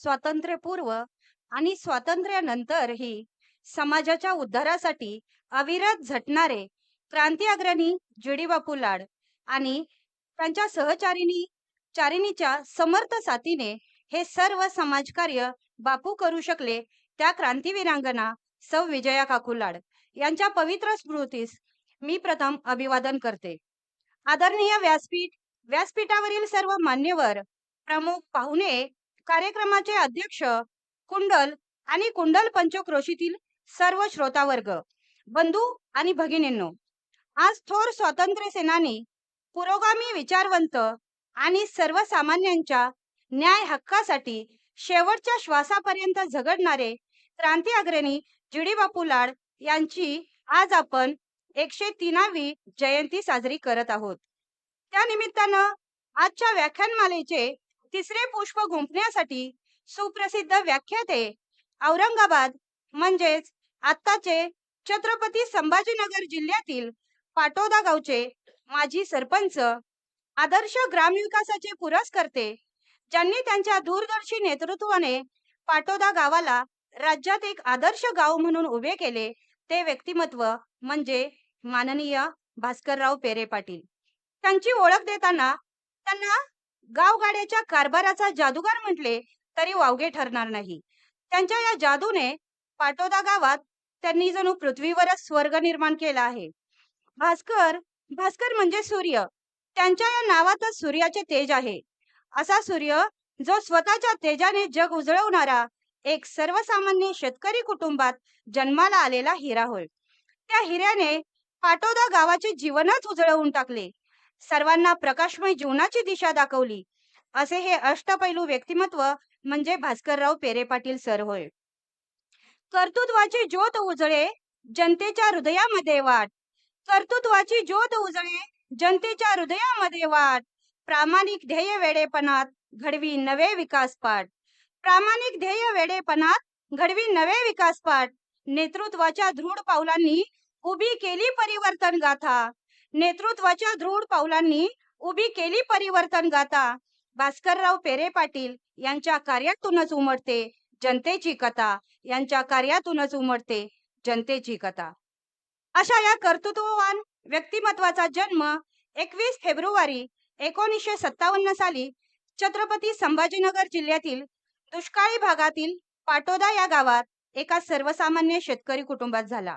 स्वातंत्र्यपूर्व आणि स्वातंत्र्यानंतरही समाजाच्या उद्धारासाठी अविरत झटणारे क्रांती अग्रणी जी.डी. बापू लाड आणि त्यांच्या चारिणीच्या समर्थ साथीने हे सर्व समाजकार्य बापू करू शकले, त्या क्रांतीवीरांगना सौ विजया काकू लाड यांच्या पवित्र स्मृतीस मी प्रथम अभिवादन करते. आदरणीय व्यासपीठावरील सर्व मान्यवर, प्रमुख पाहुणे, कार्यक्रमाचे अध्यक्ष, कुंडल आणि कुंडल पंचक्रोशीतील सर्व श्रोतावर्ग, बंधू आणि भगिनींनो, आज थोर स्वातंत्र्य सेनानी, पुरोगामी विचारवंत आणि सर्वसामान्यांच्या न्याय हक्कासाठी शेवटच्या श्वासापर्यंत झगडणारे क्रांती अग्रणी जी.डी. बापू लाड यांची आज आपण 103वी जयंती साजरी करत आहोत. त्या निमित्तानं आजच्या व्याख्यानमालेचे तिसरे पुष्प गुंफण्यासाठी सुप्रसिद्ध व्याख्याते, औरंगाबाद म्हणजेच आत्ताचे छत्रपती संभाजीनगर जिल्ह्यातील पाटोदा गावचे माजी सरपंच, आदर्श ग्रामविकासाचे पुरस्कर्ते, ज्यांनी त्यांच्या दूरदर्शी नेतृत्वाने पाटोदा गावाला राज्यात एक आदर्श गाव म्हणून उभे केले, ते व्यक्तिमत्व म्हणजे माननीय भास्करराव पेरे पाटील. त्यांची ओळख देताना त्यांना गावगाड्याच्या कारभाराचा जादूगार म्हटले तरी वावगे ठरणार नाही. त्यांच्या या जादूने पाटोदा गावात त्यांनी जणू पृथ्वीवरच स्वर्ग निर्माण केला आहे. भास्कर म्हणजे सूर्य. त्यांच्या या नावातच सूर्याचे तेज आहे. असा सूर्य जो स्वतःच्या तेजाने जग उजळवणारा एक सर्वसामान्य शेतकरी कुटुंबात जन्माला आलेला हिरा होय. त्या हिऱ्याने पाटोदा गावाचे जीवनच उजळवून टाकले, सर्वांना प्रकाशमय जीवनाची दिशा दाखवली. असे हे अष्टपैलू व्यक्तिमत्व म्हणजे भास्करराव पेरे पाटील सर होय. कर्तृत्वाची ज्योत उजळे जनतेच्या हृदयामध्ये वाट, कर्तृत्वाची ज्योत उजळे जनतेच्या हृदयामध्ये वाट, प्रामाणिक ध्येय वेडेपणात घडवी नवे विकास पाठ, प्रामाणिक ध्येय वेडेपणात घडवी नवे विकास पाठ, नेतृत्वाच्या दृढ पावलांनी उभी केली परिवर्तन गाथा, नेतृत्वाच्या दृढ पावलांनी उभी केली परिवर्तन गाथा. भास्करराव पेरे पाटील यांच्या कार्यातूनच उमटते जनतेची कथा, यांच्या कार्यातूनच उमटते जनतेची कथा. अशा या कर्तृत्ववान व्यक्तिमत्वाचा जन्म 21 फेब्रुवारी 1957 साली छत्रपती संभाजीनगर जिल्ह्यातील दुष्काळी भागातील पाटोदा या गावात एका सर्वसामान्य शेतकरी कुटुंबात झाला.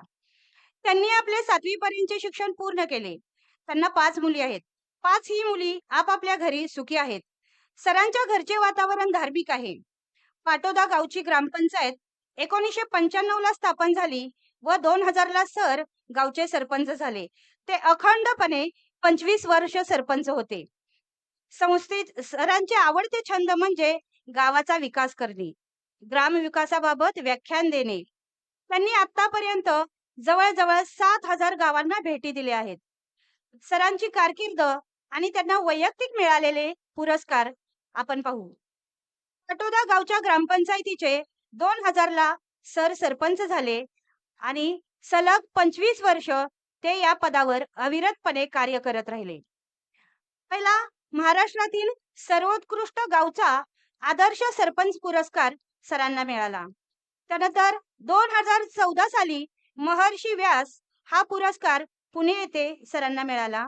त्यांनी आपले 7वी पर्यंतचे शिक्षण पूर्ण केले. त्यांना 5 मुली आहेत. 5 ही मुली आपापल्या घरी सुखी आहेत. सरांच्या घरचे वातावरण धार्मिक आहे. पाटोदा गावची ग्रामपंचायत 1995 ला स्थापन झाली व 2000 ला सर गावचे सरपंच झाले. ते अखंडपणे 25 वर्ष सरपंच होते. संस्थेत सरांचे आवडते छंद म्हणजे गावाचा विकास करणे, ग्रामविकासाबाबत व्याख्यान देणे. त्यांनी आतापर्यंत जवळजवळ 7000 गावांना भेटी दिल्या आहेत. सरांची कारकीर्द आणि त्यांना वैयक्तिक मिळालेले पुरस्कार आपण पाहू. पाटोदा गावच्या ग्रामपंचायतीचे 2000 ला सर सरपंच झाले आणि सलग 25 वर्ष ते या पदावर अविरतपणे कार्य करत राहिले. पहिला महाराष्ट्रातील सर्वोत्कृष्ट गावचा आदर्श सरपंच पुरस्कार सरांना मिळाला. त्यानंतर 2014 साली महर्षी व्यास हा पुरस्कार पुणे येथे सरांना मिळाला.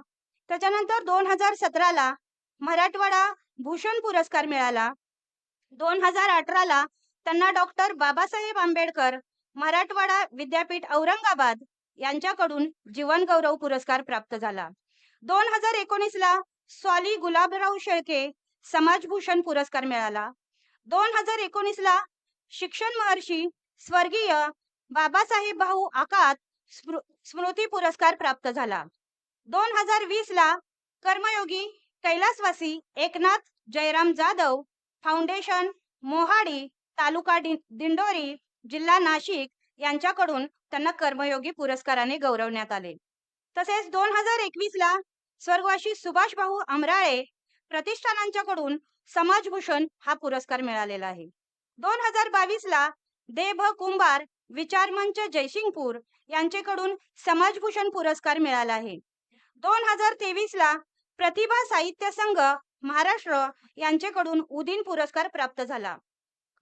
त्याच्यानंतर 2017 ला मराठवाडा भूषण पुरस्कार मिळाला. 2018 ला त्यांना डॉक्टर बाबासाहेब आंबेडकर मराठवाडा विद्यापीठ औरंगाबाद यांच्याकडून जीवनगौरव पुरस्कार प्राप्त झाला. 2019 ला स्वाली गुलाबराव शेळके समाजभूषण पुरस्कार मिळाला. 2019 ला शिक्षण महर्षी स्वर्गीय बाबासाहेब भाऊ आकात स्मृती पुरस्कार प्राप्त झाला. 2020 ला कर्मयोगी कैलासवासी एकनाथ जयराम जाधव फाउंडेशन मोहाडी तालुका दिंडोरी जिल्हा नाशिक यांच्याकडून त्यांना कर्मयोगी पुरस्काराने गौरवण्यात आले. तसेच 2021 ला स्वर्गवासी सुभाष भाऊ अमराळे प्रतिष्ठानांच्याकडून समाजभूषण हा पुरस्कार मिळालेला आहे. 2022 ला देभ कुंभार विचारमंच जयसिंगपूर यांच्याकडून समाजभूषण पुरस्कार मिळाला आहे. 2023 ला प्रतिभा साहित्य संघ महाराष्ट्र यांच्याकडून उदीन पुरस्कार प्राप्त झाला.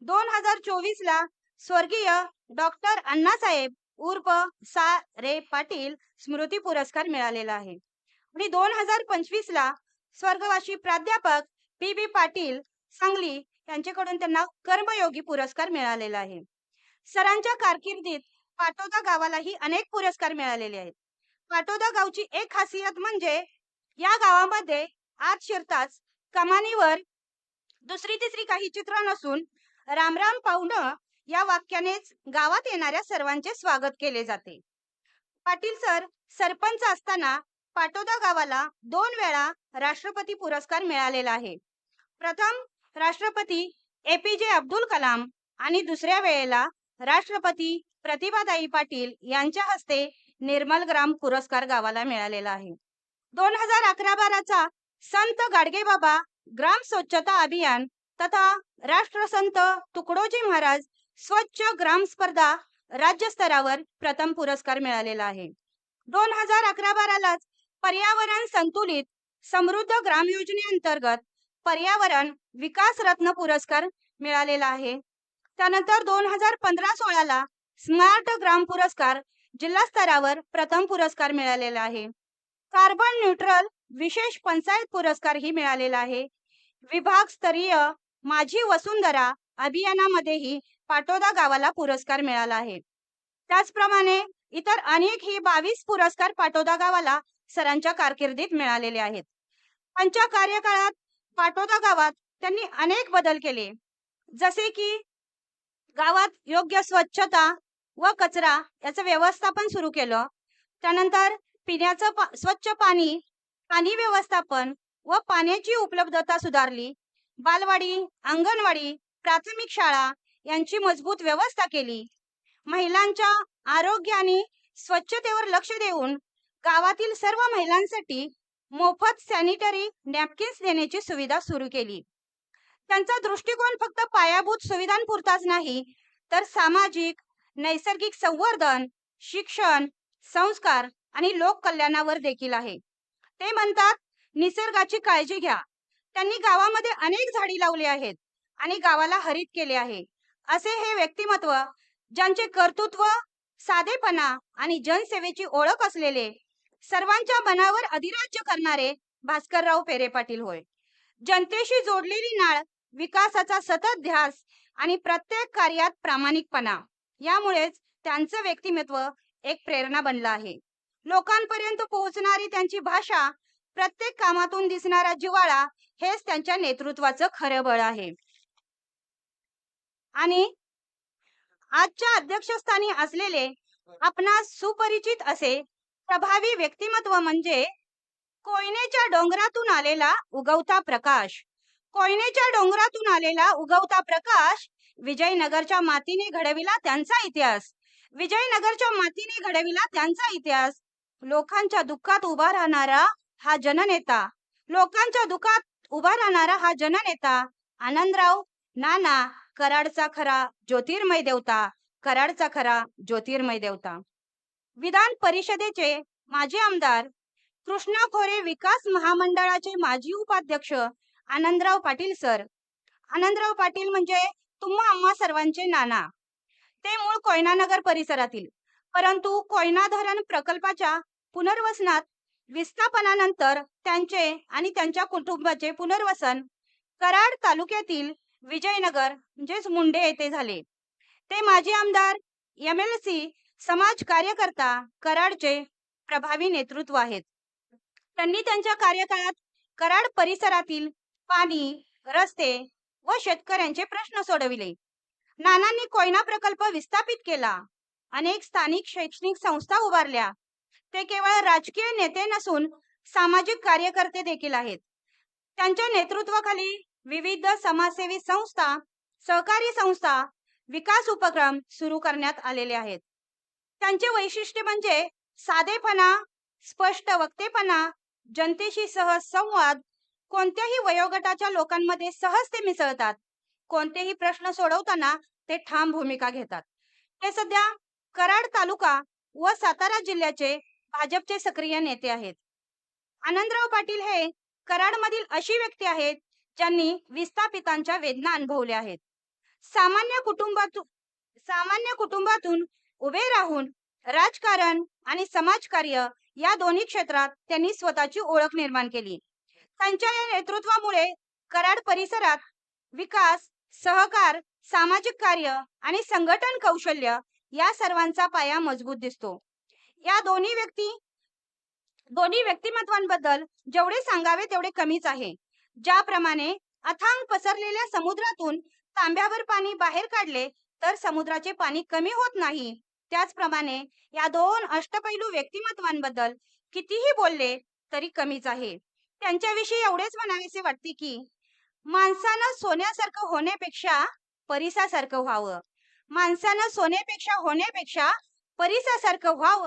2024 ला स्वर्गीय डॉक्टर अण्णासाहेब उर्फ सा रे पाटील स्मृती पुरस्कार मिळालेला आहे आणि 2025 ला स्वर्गवासी प्राध्यापक पी बी पाटील सांगली यांच्याकडून त्यांना कर्मयोगी पुरस्कार मिळालेला आहे. सरांच्या कारकिर्दीत पाटोदा गावालाही अनेक पुरस्कार मिळालेले आहेत. पाटोदा गावची एक खासियत म्हणजे या गावामध्ये आत शिरताच कमानीवर दुसरी तिसरी काही चित्र नसून राम राम पाहुणं या वाक्यानेच गावात येणाऱ्या सर्वांचे स्वागत केले जाते. पाटील सर सरपंच असताना पाटोदा गावाला 2 वेळा राष्ट्रपती पुरस्कार मिळालेला आहे. प्रथम राष्ट्रपती APJ अब्दुल कलाम आणि दुसऱ्या वेळेला राष्ट्रपती प्रतिभाताई पाटील यांच्या हस्ते निर्मल ग्राम पुरस्कार गावाला मिळालेला आहे. 2011-12चा संत गाडगेबाबा ग्राम स्वच्छता अभियान तथा राष्ट्रसंत तुकडोजी महाराज स्वच्छ ग्राम स्पर्धा राज्य स्तरावर प्रथम पुरस्कार मिळालेला आहे. 2011-12लाच पर्यावरण संतुलित समृद्ध ग्राम योजनेअंतर्गत पर्यावरण विकास रत्न पुरस्कार मिळालेला आहे. त्यानंतर 2015-16ला स्मार्ट ग्राम पुरस्कार जिल्हा स्तरावर प्रथम पुरस्कार मिळालेला आहे. कार्बन न्यूट्रल विशेष पंचायत पुरस्कार ही मिळालेला आहे. विभाग स्तरीय माझी वसुंधरा अभियानामध्येही पाटोदा गावाला पुरस्कार मिळाला आहे. त्याचप्रमाणे इतर अनेकही 22 पुरस्कार पाटोदा गावाला सरांच्या कारकिर्दीत मिळालेले आहेत. त्यांच्या कार्यकाळात पाटोदा गावात त्यांनी अनेक बदल केले, जसे की गावात योग्य स्वच्छता व कचरा याचं व्यवस्थापन सुरू केलं. त्यानंतर पिण्याचं स्वच्छ पाणी, पाणी व्यवस्थापन व पाण्याची उपलब्धता सुधारली. बालवाडी, अंगणवाडी, प्राथमिक शाळा यांची मजबूत व्यवस्था केली. महिलांच्या आरोग्य आणि स्वच्छतेवर लक्ष देऊन गावातील सर्व महिलांसाठी मोफत सॅनिटरी नॅपकिन्स देण्याची सुविधा सुरू केली. त्यांचा दृष्टिकोन फक्त पायाभूत सुविधांपुरताच नाही, तर सामाजिक, नैसर्गिक संवर्धन, शिक्षण, संस्कार आणि लोककल्याणावर देखील आहे. ते म्हणतात, निसर्गाची काळजी घ्या. त्यांनी गावामध्ये अनेक झाडी लावली आहेत आणि गावाला हरित केले आहे. असे हे व्यक्तिमत्व, ज्यांचे कर्तृत्व, साधेपणा आणि जनसेवेची ओळख असलेले, सर्वांच्या मनावर अधिराज्य करणारे भास्करराव पेरे पाटील होय. जनतेशी जोडलेली नाळ, विकासाचा सतत ध्यास आणि प्रत्येक कार्यात प्रामाणिकपणा यामुळेच त्यांचं व्यक्तिमत्व एक प्रेरणा बनलं आहे. लोकांपर्यंत पोहोचणारी त्यांची भाषा, प्रत्येक कामातून दिसणारा जिव्हाळा हेच त्यांच्या नेतृत्वाचं खरं बळ आहे. आणि आजच्या अध्यक्षस्थानी असलेले आपणास सुपरिचित असे प्रभावी व्यक्तिमत्व म्हणजे कोयनेच्या डोंगरातून आलेला उगवता प्रकाश. कोयनेच्या डोंगरातून आलेला उगवता प्रकाश विजयनगरच्या मातीने घडविला त्यांचा इतिहास. विजयनगरच्या मातीने घडविला त्यांचा इतिहास. लोकांच्या दुःखात उभा राहणारा हा जननेता, लोकांच्या दुःखात उभा राहणारा हा जननेता आनंदराव नाना कराडचा खरा ज्योतिर्मय देवता, कराडचा खरा ज्योतिर्मय देवता. विधान परिषदेचे माजी आमदार, कृष्णा खोरे विकास महामंडळाचे माजी उपाध्यक्ष आनंदराव पाटील सर. आनंदराव पाटील म्हणजे तुम्हा आम्हा सर्वांचे नाना. ते मूळ कोयना नगर परिसरातील, परंतु कोयना धरण प्रकल्पाच्या पुनर्वसनात विस्थापनानंतर त्यांचे आणि त्यांच्या कुटुंबाचे पुनर्वसन कराड तालुक्यातील विजयनगर म्हणजेच मुंडे येथे झाले. ते माजी आमदार, MLC, समाज कार्यकर्ता, कराडचे प्रभावी नेतृत्व आहेत. त्यांनी त्यांच्या कार्यकाळात कराड परिसरातील पाणी, रस्ते व शेतकऱ्यांचे प्रश्न सोडविले. नानांनी कोयना प्रकल्प विस्थापित केला. अनेक स्थानिक शैक्षणिक संस्था उभारल्या. ते केवळ राजकीय नेते नसून सामाजिक कार्यकर्ते देखील आहेत. त्यांच्या नेतृत्वाखाली विविध समाजसेवी संस्था, सहकारी संस्था, विकास उपक्रम सुरू करण्यात आलेले आहेत. त्यांचे वैशिष्ट्य म्हणजे साधेपणा, स्पष्ट वक्तेपणा, जनतेशी सहज संवाद, कोणत्याही वयोगटाच्या लोकांमध्ये सहज ते मिसळतात. कोणतेही प्रश्न सोडवताना ते ठाम भूमिका घेतात. ते सध्या कराड तालुका व सातारा जिल्ह्याचे भाजपचे सक्रिय नेते आहेत. आनंदराव पाटील हे कराडमधील अशी व्यक्ती आहेत ज्यांनी विस्थापितांच्या वेदना अनुभवल्या आहेत. सामान्य कुटुंबातून सामान्य कुटुंबातून उभे राहून राजकारण आणि समाजकार्य या दोन्ही क्षेत्रात त्यांनी स्वतःची ओळख निर्माण केली. त्यांच्या या नेतृत्वामुळे कराड परिसरात विकास, सहकार, सामाजिक कार्य आणि संघटन कौशल्य या सर्वांचा पाया मजबूत दिसतो. या दोन्ही व्यक्तिमत्वांबद्दल जेवढे सांगावे तेवढे कमीच आहे. ज्याप्रमाणे अथांग पसरलेल्या समुद्रातून तांब्याभर पाणी बाहेर काढले तर समुद्राचे पाणी कमी होत नाही, त्याचप्रमाणे या दोन अष्टपैलू व्यक्तिमत्वांबद्दल कितीही बोलले तरी कमीच आहे. त्यांच्याविषयी एवढेच म्हणावेसे वाटते की माणसानं सोन्यासारखं होण्यापेक्षा परिसासारखं व्हावं. माणसानं सोन्यापेक्षा होण्यापेक्षा परिसासारखं व्हावं